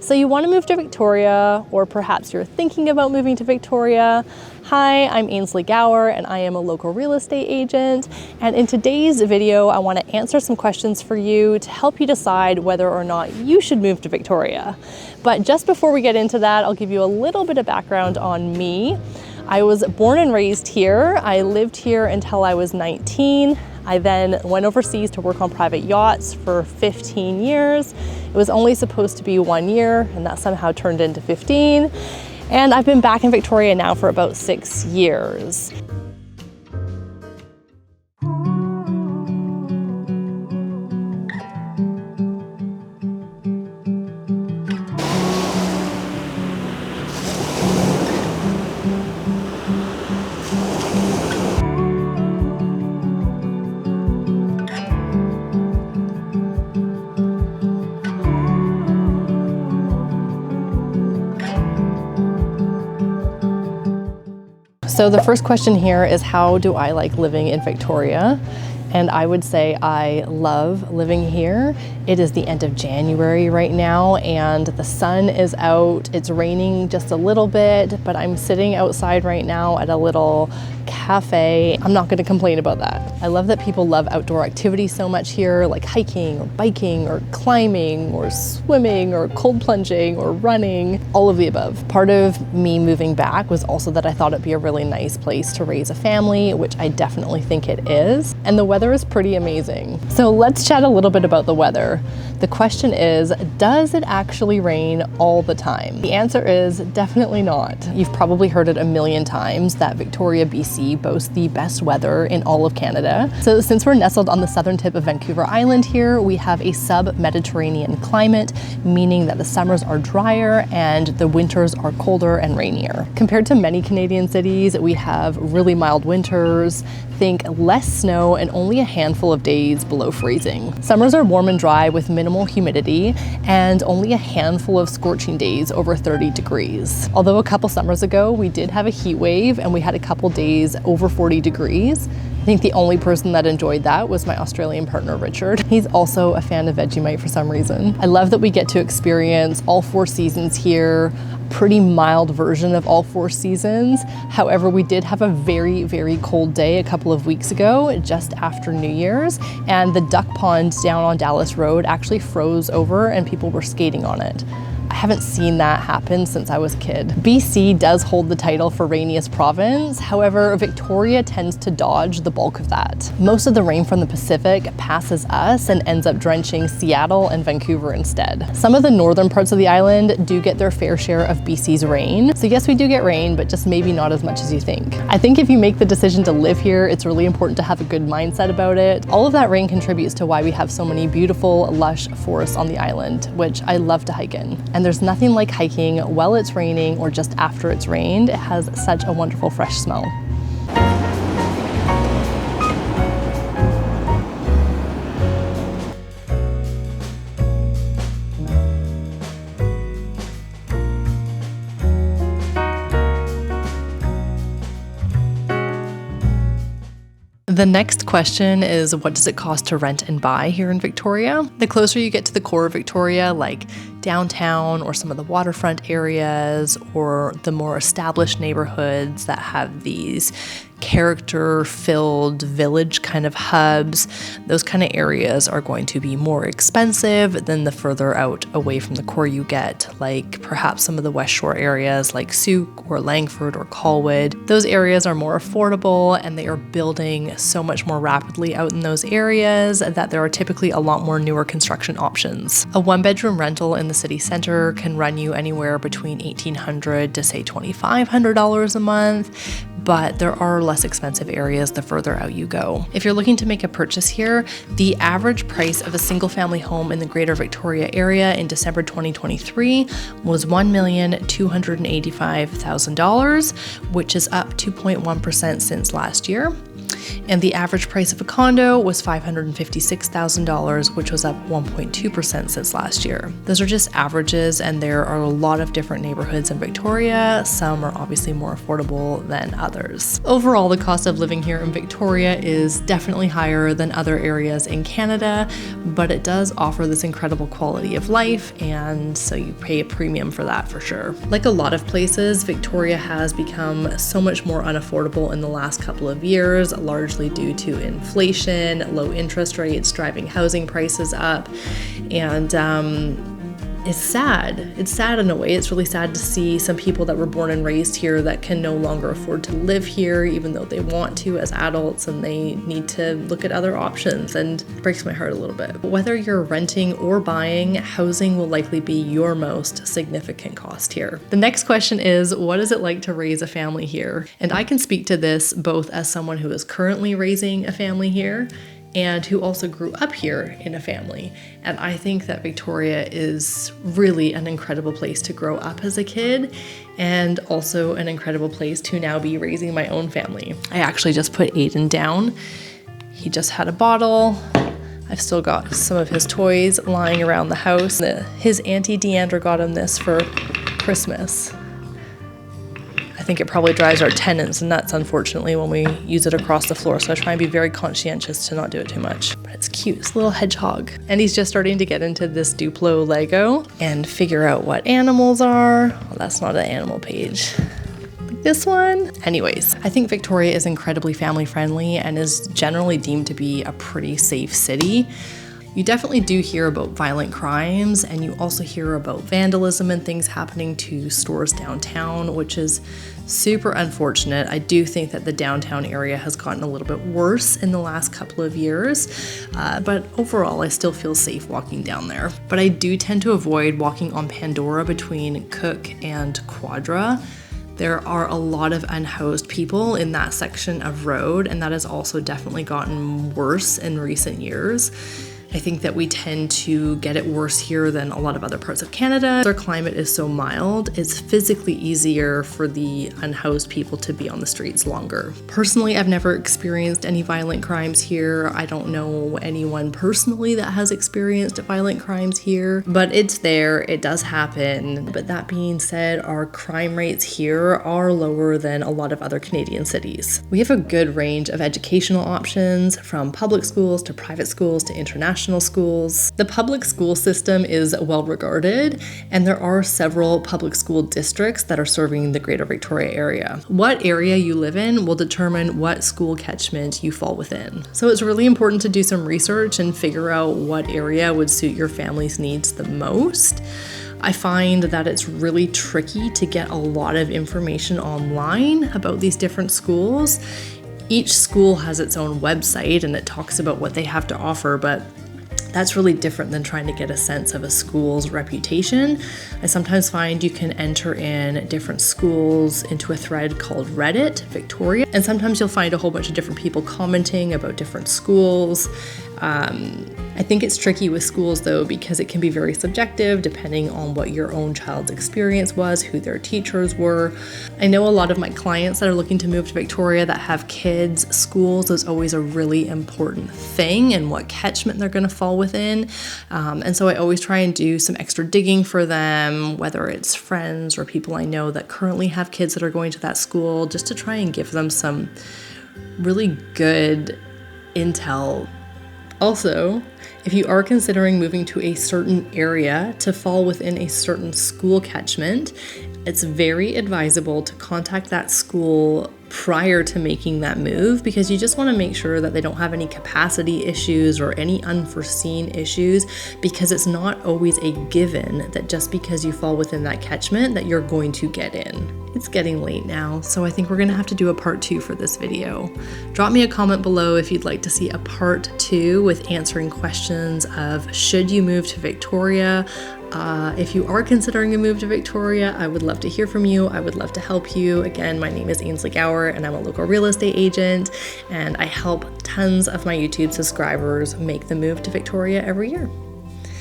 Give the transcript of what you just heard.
So you want to move to Victoria, or perhaps you're thinking about moving to Victoria. Hi, I'm Ainsley Gower and I am a local real estate agent. And in today's video, I want to answer some questions for you to help you decide whether or not you should move to Victoria. But just before we get into that, I'll give you a little bit of background on me. I was born and raised here. I lived here until I was 19. I then went overseas to work on private yachts for 15 years. It was only supposed to be 1 year, and that somehow turned into 15. And I've been back in Victoria now for about 6 years. So the first question here is, how do I like living in Victoria? And I would say I love living here. It is the end of January right now and the sun is out. It's raining just a little bit, but I'm sitting outside right now at a little cafe. I'm not gonna complain about that. I love that people love outdoor activities so much here, like hiking or biking or climbing or swimming or cold plunging or running, all of the above. Part of me moving back was also that I thought it'd be a really nice place to raise a family, which I definitely think it is. And the weather is pretty amazing. So let's chat a little bit about the weather. The question is, does it actually rain all the time? The answer is definitely not. You've probably heard it a million times that Victoria, BC boasts the best weather in all of Canada. So since we're nestled on the southern tip of Vancouver Island here, we have a sub-Mediterranean climate, meaning that the summers are drier and the winters are colder and rainier. Compared to many Canadian cities, we have really mild winters, think less snow and only a handful of days below freezing. Summers are warm and dry with minimal humidity and only a handful of scorching days over 30 degrees. Although a couple summers ago, we did have a heat wave and we had a couple days over 40 degrees. I think the only person that enjoyed that was my Australian partner, Richard. He's also a fan of Vegemite for some reason. I love that we get to experience all 4 seasons here, pretty mild version of all 4 seasons. However, we did have a very, very cold day a couple of weeks ago, just after New Year's, and the duck pond down on Dallas Road actually froze over and people were skating on it. I haven't seen that happen since I was a kid. BC does hold the title for rainiest province. However, Victoria tends to dodge the bulk of that. Most of the rain from the Pacific passes us and ends up drenching Seattle and Vancouver instead. Some of the northern parts of the island do get their fair share of BC's rain. So yes, we do get rain, but just maybe not as much as you think. I think if you make the decision to live here, it's really important to have a good mindset about it. All of that rain contributes to why we have so many beautiful, lush forests on the island, which I love to hike in. And there's nothing like hiking while it's raining or just after it's rained. It has such a wonderful fresh smell. The next question is, what does it cost to rent and buy here in Victoria? The closer you get to the core of Victoria, like downtown or some of the waterfront areas or the more established neighborhoods that have these character-filled village kind of hubs, those kind of areas are going to be more expensive than the further out away from the core you get, like perhaps some of the West Shore areas like Souk or Langford or Colwood. Those areas are more affordable and they are building so much more rapidly out in those areas that there are typically a lot more newer construction options. A 1-bedroom rental in the city center can run you anywhere between $1,800 to say $2,500 a month, but there are less expensive areas the further out you go. If you're looking to make a purchase here, the average price of a single family home in the Greater Victoria area in December 2023 was $1,285,000, which is up 2.1% since last year. And the average price of a condo was $556,000, which was up 1.2% since last year. Those are just averages, and there are a lot of different neighborhoods in Victoria. Some are obviously more affordable than others. Overall, the cost of living here in Victoria is definitely higher than other areas in Canada, but it does offer this incredible quality of life, and so you pay a premium for that for sure. Like a lot of places, Victoria has become so much more unaffordable in the last couple of years, largely due to inflation, low interest rates driving housing prices up, and it's sad. It's sad in a way. It's really sad to see some people that were born and raised here that can no longer afford to live here, even though they want to as adults, and they need to look at other options, and it breaks my heart a little bit. Whether you're renting or buying, housing will likely be your most significant cost here. The next question is, what is it like to raise a family here? And I can speak to this both as someone who is currently raising a family here and who also grew up here in a family. And I think that Victoria is really an incredible place to grow up as a kid, and also an incredible place to now be raising my own family. I actually just put Aiden down. He just had a bottle. I've still got some of his toys lying around the house. His auntie Deandra got him this for Christmas. I think it probably drives our tenants nuts, unfortunately, when we use it across the floor. So I try and be very conscientious to not do it too much. But it's cute, it's a little hedgehog. And he's just starting to get into this Duplo Lego and figure out what animals are. Well, that's not an animal page. Like this one. Anyways, I think Victoria is incredibly family friendly and is generally deemed to be a pretty safe city. You definitely do hear about violent crimes, and you also hear about vandalism and things happening to stores downtown, which is super unfortunate. I do think that the downtown area has gotten a little bit worse in the last couple of years, but overall I still feel safe walking down there. But I do tend to avoid walking on Pandora between Cook and Quadra. There are a lot of unhoused people in that section of road, and that has also definitely gotten worse in recent years. I think that we tend to get it worse here than a lot of other parts of Canada. Our climate is so mild, it's physically easier for the unhoused people to be on the streets longer. Personally, I've never experienced any violent crimes here. I don't know anyone personally that has experienced violent crimes here, but it's there, it does happen. But that being said, our crime rates here are lower than a lot of other Canadian cities. We have a good range of educational options, from public schools to private schools to international schools. The public school system is well regarded, and there are several public school districts that are serving the Greater Victoria area. What area you live in will determine what school catchment you fall within. So it's really important to do some research and figure out what area would suit your family's needs the most. I find that it's really tricky to get a lot of information online about these different schools. Each school has its own website and it talks about what they have to offer, but that's really different than trying to get a sense of a school's reputation. I sometimes find you can enter in different schools into a thread called Reddit Victoria, and sometimes you'll find a whole bunch of different people commenting about different schools. I think it's tricky with schools though, because it can be very subjective depending on what your own child's experience was, who their teachers were. I know a lot of my clients that are looking to move to Victoria that have kids, schools is always a really important thing, and what catchment they're going to fall within. And so I always try and do some extra digging for them, whether it's friends or people I know that currently have kids that are going to that school, just to try and give them some really good intel. Also, if you are considering moving to a certain area to fall within a certain school catchment, it's very advisable to contact that school prior to making that move, because you just want to make sure that they don't have any capacity issues or any unforeseen issues, because it's not always a given that just because you fall within that catchment that you're going to get in. It's getting late now, so I think we're gonna have to do a part 2 for this video. Drop me a comment below if you'd like to see a part 2 with answering questions of should you move to Victoria. If you are considering a move to Victoria, I would love to hear from you. I would love to help you. Again, my name is Ainsley Gower and I'm a local real estate agent, and I help tons of my YouTube subscribers make the move to Victoria every year.